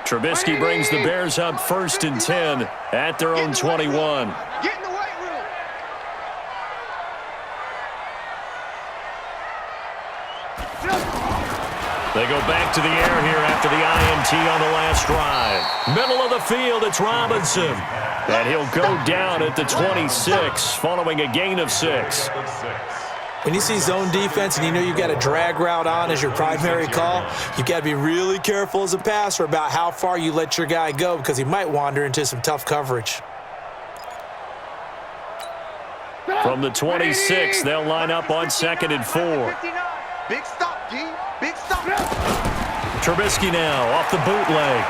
Trubisky brings the Bears up 1st and 10 at their own 21. Get in the weight room. They go back to the air here after the INT on the last drive. Middle of the field, it's Robinson. And he'll go down at the 26 following a gain of 6. When you see zone defense and you know you've got a drag route on as your primary call, you've got to be really careful as a passer about how far you let your guy go because he might wander into some tough coverage. From the 26, they'll line up on 2nd and 4. Big stop, D. Big stop. Trubisky now off the bootleg.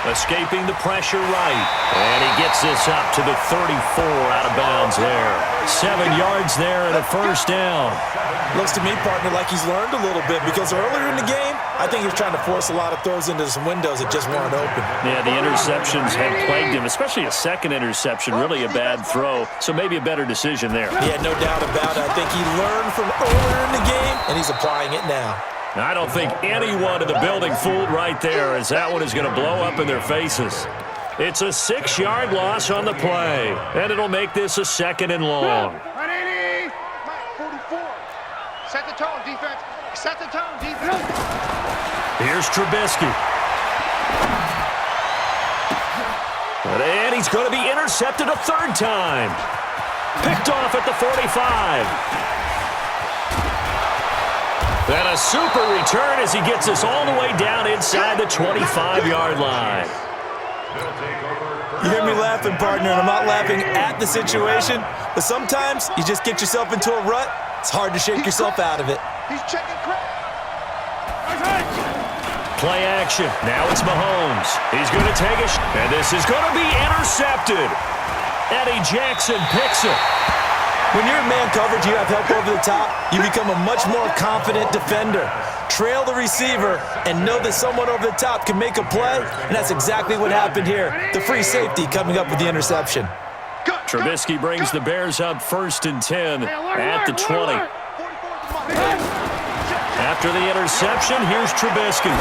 Escaping the pressure right. And he gets this up to the 34 out of bounds there. 7 yards there and a first down. Looks to me, partner, like he's learned a little bit because earlier in the game, I think he was trying to force a lot of throws into some windows that just weren't open. Yeah, the interceptions had plagued him, especially a second interception, really a bad throw. So maybe a better decision there. Yeah, no doubt about it. I think he learned from earlier in the game, and he's applying it now. I don't think anyone in the building fooled right there, as that one is going to blow up in their faces. It's a 6-yard loss on the play, and it'll make this a 2nd and long. 44. Set the tone, defense. Set the tone, defense. Here's Trubisky. And he's going to be intercepted a 3rd time. Picked off at the 45. And a super return as he gets us all the way down inside the 25-yard line. You hear me laughing, partner, and I'm not laughing at the situation, but sometimes you just get yourself into a rut. It's hard to shake yourself out of it. He's checking credit. Play action. Now it's Mahomes. He's going to take a and this is going to be intercepted. Eddie Jackson picks it. When you're in man coverage, you have help over the top, you become a much more confident defender. Trail the receiver and know that someone over the top can make a play, and that's exactly what happened here. The free safety coming up with the interception. Trubisky brings the Bears up 1st and 10 at the 20. After the interception, here's Trubisky.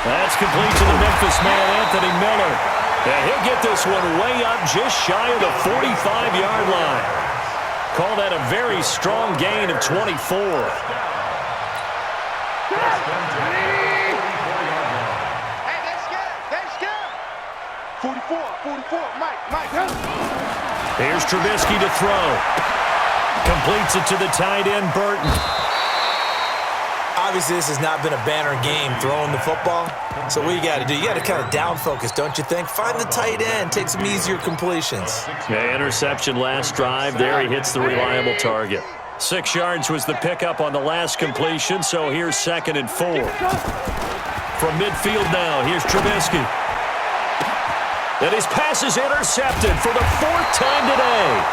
That's complete to the Memphis man, Anthony Miller. And he'll get this one way up just shy of the 45-yard line. Call that a very strong gain of 24. Hey, they're scared. 44, Mike. Here's Trubisky to throw. Completes it to the tight end, Burton. Obviously, this has not been a banner game throwing the football. So what you got to do, you got to kind of down focus, don't you think? Find the tight end, take some easier completions. Yeah, interception last drive. There he hits the reliable target. 6 yards was the pickup on the last completion, so here's 2nd and 4. From midfield now, here's Trubisky. And his pass is intercepted for the 4th time today.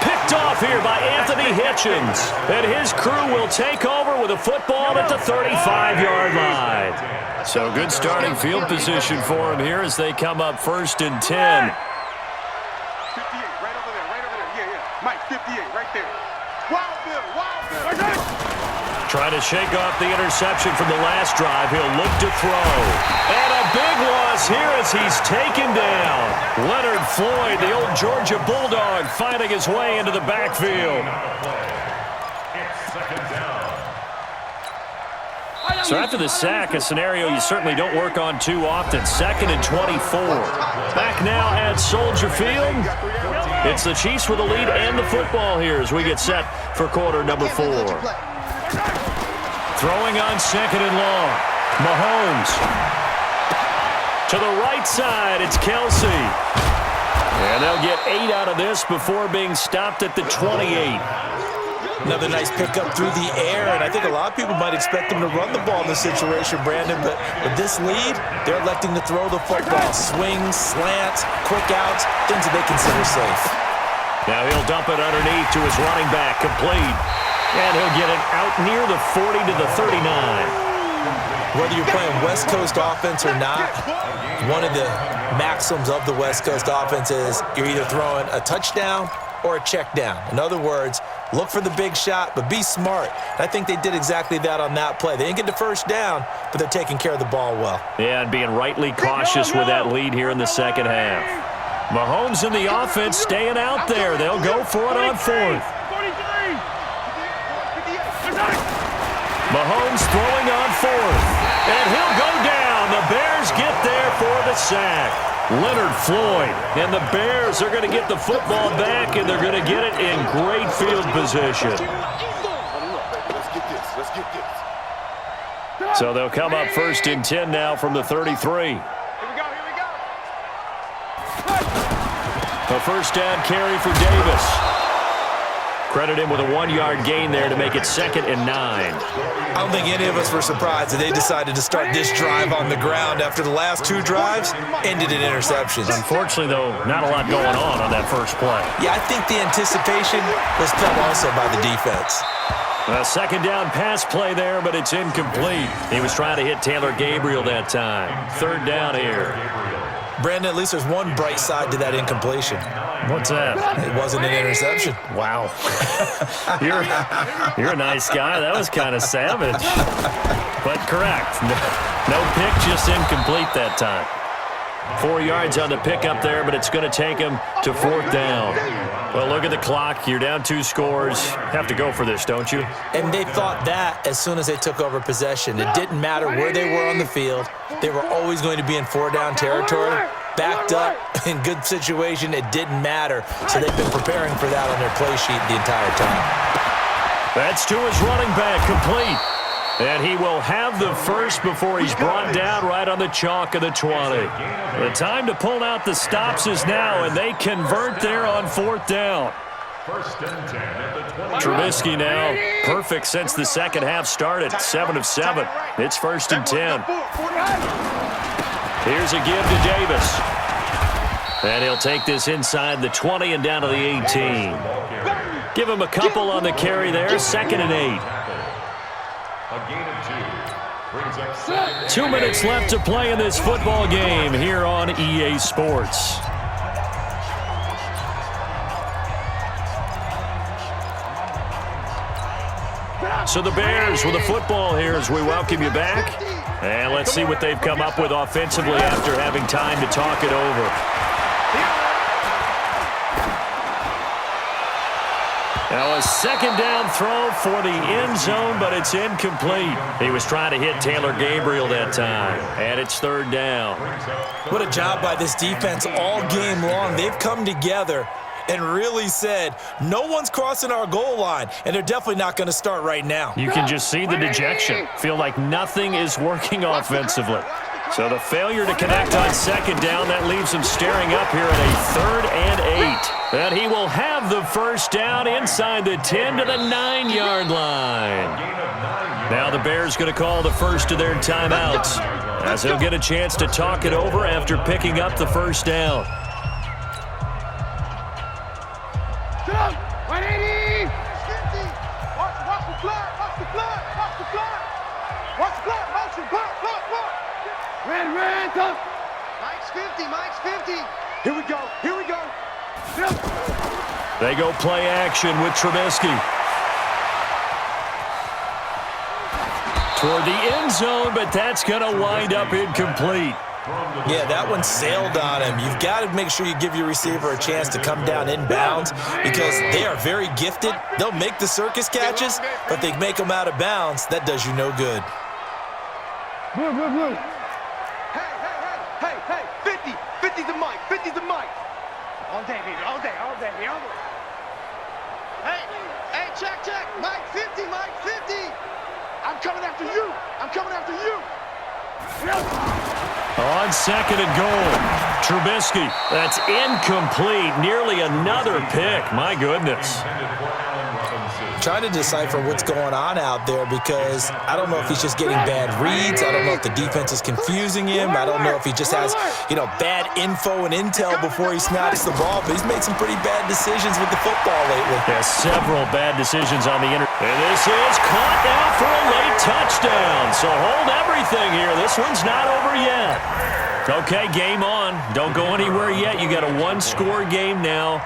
Picked off here by Anthony Hitchens. And his crew will take over with a football at the 35-yard line. So good starting field position for him here as they come up 1st and 10. 58, right over there. Yeah. Mike, 58, right there. Wild Bill. Trying to shake off the interception from the last drive. He'll look to throw. And a big loss here as he's taken down. Leonard Floyd, the old Georgia Bulldog, finding his way into the backfield. So after the sack, a scenario you certainly don't work on too often. 2nd and 24. Back now at Soldier Field. It's the Chiefs with the lead and the football here as we get set for quarter number 4. Throwing on 2nd and long. Mahomes. To the right side, it's Kelsey. And they'll get 8 out of this before being stopped at the 28. Another nice pickup through the air, and I think a lot of people might expect them to run the ball in this situation, Brandon, but with this lead, they're electing to throw the football. Swings, slants, quick outs, things that they consider safe. Now he'll dump it underneath to his running back, complete. And he'll get it out near the 40 to the 39. Whether you're playing West Coast offense or not, one of the maxims of the West Coast offense is you're either throwing a touchdown or a check down. In other words, Look for the big shot, but be smart. I think they did exactly that on that play. They didn't get the first down, but they're taking care of the ball well. Yeah, and being rightly cautious with that lead here in the second half. Mahomes and the offense staying out there. They'll go for it on fourth. Mahomes throwing on fourth, and he'll go down. The Bears get there for the sack. Leonard Floyd, and the Bears are going to get the football back, and they're going to get it in great field position. So they'll come up 1st and 10 now from the 33. A first down carry for Davis. Credit him with a 1-yard gain there to make it 2nd and 9. I don't think any of us were surprised that they decided to start this drive on the ground after the last 2 drives ended in interceptions. Unfortunately, though, not a lot going on that first play. Yeah, I think the anticipation was felt also by the defense. A second down pass play there, but it's incomplete. He was trying to hit Taylor Gabriel that time. 3rd down here. Brandon, at least there's one bright side to that incompletion. What's that? It wasn't an interception. Wow. You're a nice guy. That was kind of savage. But correct. No pick, just incomplete that time. 4 yards on the pickup there, but it's going to take him to 4th down. Well, look at the clock. You're down 2 scores. Have to go for this, don't you? And they thought that as soon as they took over possession. It didn't matter where they were on the field. They were always going to be in 4-down territory. Backed up, in good situation, it didn't matter. So they've been preparing for that on their play sheet the entire time. That's to his running back, complete. And he will have the first before he's brought down right on the chalk of the 20. The time to pull out the stops is now, and they convert there on 4th down. Trubisky now perfect since the second half started. 7 of 7. It's 1st and 10. Here's a give to Davis. And he'll take this inside the 20 and down to the 18. Give him a couple on the carry there. 2nd and 8. 2 minutes left to play in this football game here on EA Sports. So the Bears with the football here as we welcome you back. And let's see what they've come up with offensively after having time to talk it over. Now a second down throw for the end zone, but it's incomplete. He was trying to hit Taylor Gabriel that time, and it's 3rd down. What a job by this defense all game long. They've come together and really said, no one's crossing our goal line, and they're definitely not going to start right now. You can just see the dejection. Feel like nothing is working offensively. So the failure to connect on 2nd down, that leaves him staring up here at a 3rd and 8. And he will have the first down inside the 10 to the 9-yard line. Now the Bears going to call the first of their timeouts, as he'll get a chance to talk it over after picking up the first down. 180! Watch the blood! Watch the blood! Watch the blood! Watch the blood! Motion! Blood! Red, up! Mike's 50! Mike's 50! Here we go! Here we go! They go play action with Trubisky. Toward the end zone, but that's going to wind up incomplete. Yeah, that one sailed on him. You've got to make sure you give your receiver a chance to come down inbounds because they are very gifted. They'll make the circus catches, but they make them out of bounds. That does you no good. Blue. Hey, 50. 50's the mic. 50's the mic. All day, baby. All day. Hey, check. Mike 50, Mike 50. I'm coming after you. On 2nd and goal, Trubisky. That's incomplete. Nearly another pick. My goodness. Trying to decipher what's going on out there because I don't know if he's just getting bad reads. I don't know if the defense is confusing him. I don't know if he just has, bad info and intel before he snaps the ball. But he's made some pretty bad decisions with the football lately. Yeah, several bad decisions on the And this is caught now for a late touchdown. So hold everything here. This one's not over yet. Okay, game on. Don't go anywhere yet. You got a 1-score game now.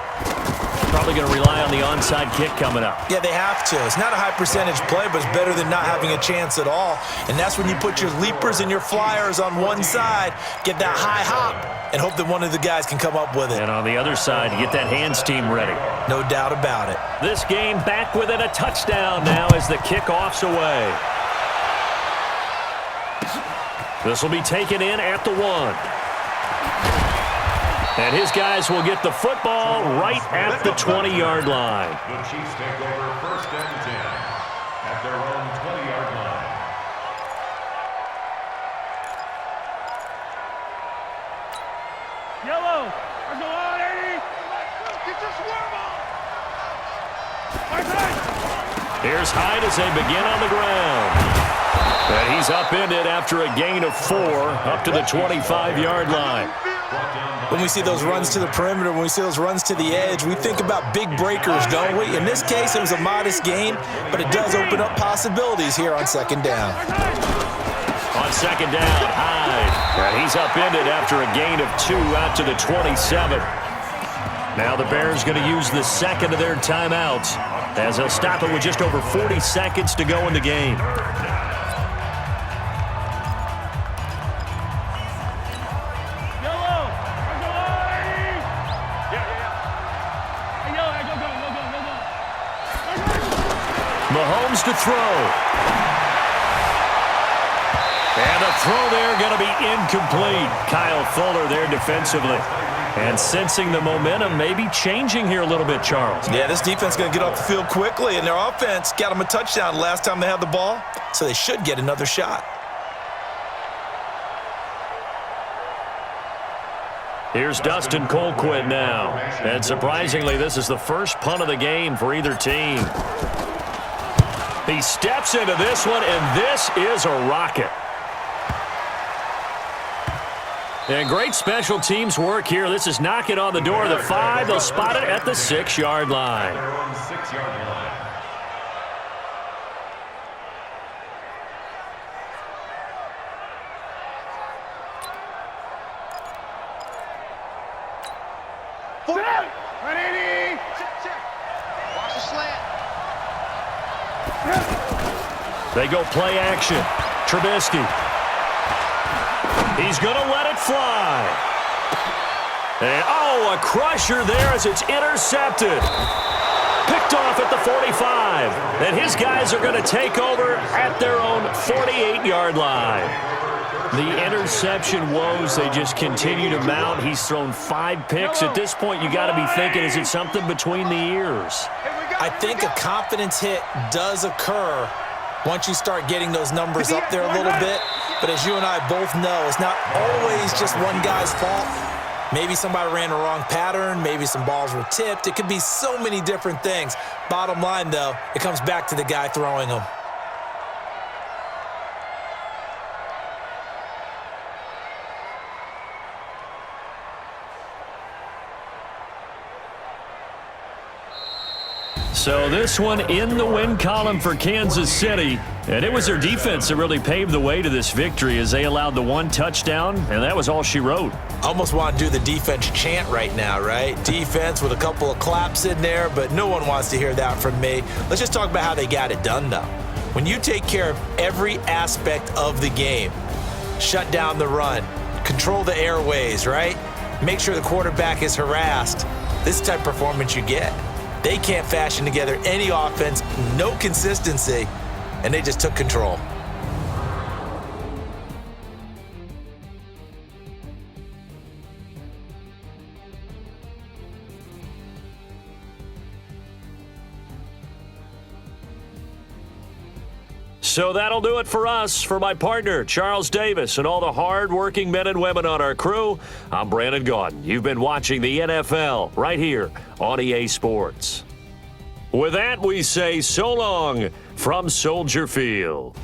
Probably going to rely on the onside kick coming up. Yeah, they have to. It's not a high percentage play, but it's better than not having a chance at all. And that's when you put your leapers and your flyers on one side, get that high hop, and hope that one of the guys can come up with it. And on the other side, get that hands team ready. No doubt about it. This game back within a touchdown now as the kickoff's away. This will be taken in at the 1. And his guys will get the football right at the 20-yard line. The Chiefs take over 1st and 10 at their own 20-yard line. Yellow. Let's go on, Eddie. Get your swerve on. Here's Hyde as they begin on the ground. And he's upended after a gain of 4 up to the 25-yard line. When we see those runs to the perimeter, when we see those runs to the edge, we think about big breakers, don't we? In this case, it was a modest gain, but it does open up possibilities here on 2nd down. On 2nd down, Hyde. And he's upended after a gain of 2 out to the 27. Now the Bears going to use the second of their timeouts as they'll stop it with just over 40 seconds to go in the game. Mahomes to throw. And the throw there going to be incomplete. Kyle Fuller there defensively. And sensing the momentum maybe changing here a little bit, Charles. Yeah, this defense is going to get off the field quickly, and their offense got them a touchdown last time they had the ball, so they should get another shot. Here's Dustin Colquitt now. And surprisingly, this is the first punt of the game for either team. He steps into this one, and this is a rocket. And great special teams work here. This is knocking on the door of the 5. They'll spot it at the 6-yard line. Their own 6-yard line. Watch the slant. They go play action. Trubisky. He's going to let it fly. And, oh, a crusher there as it's intercepted. Picked off at the 45. And his guys are going to take over at their own 48-yard line. The interception woes, they just continue to mount. He's thrown 5 picks. At this point, you got to be thinking, is it something between the ears? I think a confidence hit does occur once you start getting those numbers up there a little bit. But as you and I both know, it's not always just one guy's fault. Maybe somebody ran the wrong pattern. Maybe some balls were tipped. It could be so many different things. Bottom line, though, it comes back to the guy throwing them. So this one in the win column for Kansas City. And it was their defense that really paved the way to this victory as they allowed the 1 touchdown, and that was all she wrote. Almost want to do the defense chant right now, right? Defense with a couple of claps in there, but no one wants to hear that from me. Let's just talk about how they got it done, though. When you take care of every aspect of the game, shut down the run, control the airways, right? Make sure the quarterback is harassed. This type of performance you get. They can't fashion together any offense, no consistency, and they just took control. So that'll do it for us. For my partner, Charles Davis, and all the hard-working men and women on our crew, I'm Brandon Gaudin. You've been watching the NFL right here on EA Sports. With that, we say so long from Soldier Field.